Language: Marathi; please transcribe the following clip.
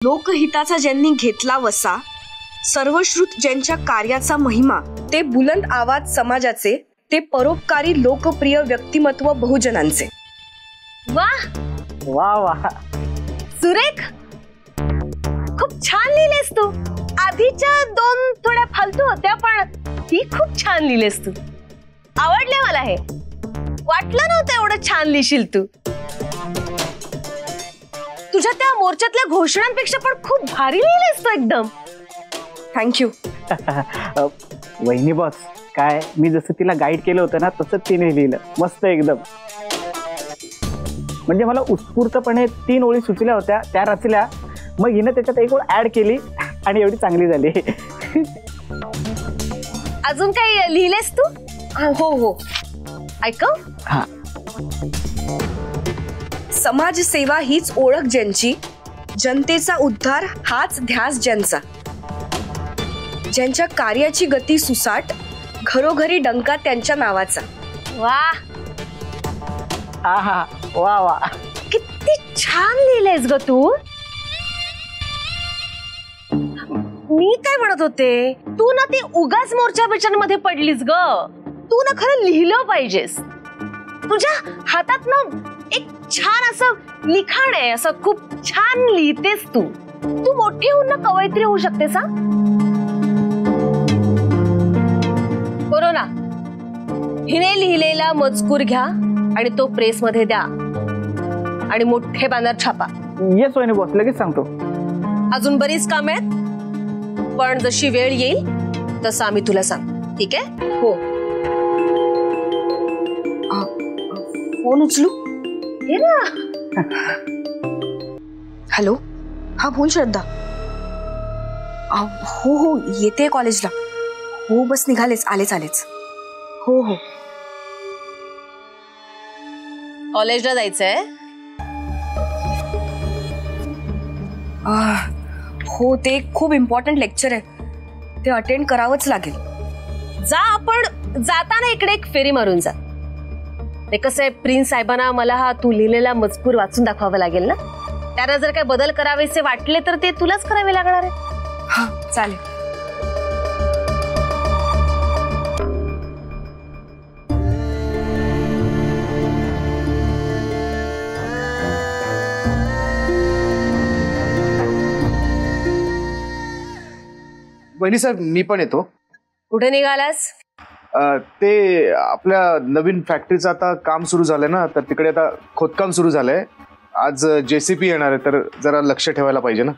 लोकहिताचा ज्यांनी घेतला वसा, सर्वश्रुत ज्यांच्या कार्याचा महिमा, ते बुलंद आवाज समाजाचे, ते परोपकारी लोकप्रिय व्यक्तिमत्व बहुजनांचे. वाह वा वा, सुरेख, खूप छान लिहिलेस तू. आधीच्या दोन थोड्या फालतू होत्या, पण ही खूप छान लिहिलेस तू. आवडले मला हे. वाटलं नव्हतं एवढं छान लिहिशील तू. तुझ्या त्या मोर्चातल्या घोषणांपेक्षा पण खूप भारी लिहिलेस तू एकदम. थँक्यू. वहिनी बॉस, काय मी जसं तिला गाईड केलं होतं ना तसंच तिने लिहिलं. मस्त एकदम. म्हणजे मला उत्स्फूर्तपणे 3 ओळी सुचल्या होत्या, त्या रचल्या, मग हिनं त्याच्यात एक ओळ ऍड केली आणि एवढी चांगली झाली. अजून काही लिहिलेस तू? हो हो, ऐकव. हा. समाजसेवा हीच ओळख ज्यांची, जनतेचा उद्धार हाच ध्यास ज्यांचा, ज्यांच्या कार्याची गती सुसाट, घरोघरी डंका त्यांच्या नावाचा. वा, आहा, वा वा, किती छान लिहिलेस ग तू. मी काय म्हणत होते, तू ना ती उगाच मोर्चा बिचांमध्ये पडलीस ग. तू ना खरं लिहिलं पाहिजेस. तुझ्या हातात ना एक छान असं लिखाण आहे, असं खूप छान लिहितेस तू. तू मोठी होऊन ना कवयित्री होऊ शकतेस. हा, कोरोना हिने लिहिलेला मजकूर घ्या आणि तो प्रेस मध्ये द्या आणि मोठे बॅनर छापा. येस वहिनी बॉस, लगेच सांगतो. अजून बरीच काम आहेत, पण जशी वेळ येईल तसं आम्ही तुला सांग. ठीक आहे? हो. फोन उचलू? हे ना. हॅलो. हा बोल श्रद्धा. हो हो, येते कॉलेजला. हो बस निघालेच, आलेच. हो हो. कॉलेजला जायचंय? हो, ते खूप इम्पॉर्टंट लेक्चर आहे, ते अटेंड करावंच लागेल. जा, आपण जाताना इकडे एक फेरी मारून जा. ते कसं आहे, प्रिन्स साहेबांना मला हा तू लिहिलेला मजकूर वाचून दाखवावा लागेल ना. त्यांना जर काही बदल करावेसे वाटले तर ते तुलाच करावे लागणार आहे. हा चालेल. वहिनी साहेब, मी पण येतो. कुठे निघालास? ते आपल्या नवीन फॅक्टरीचं आता काम सुरू झालंय ना, तर तिकडे आता खोदकाम सुरू झालंय. आज JCB येणार आहे, तर जरा लक्ष ठेवायला पाहिजे ना.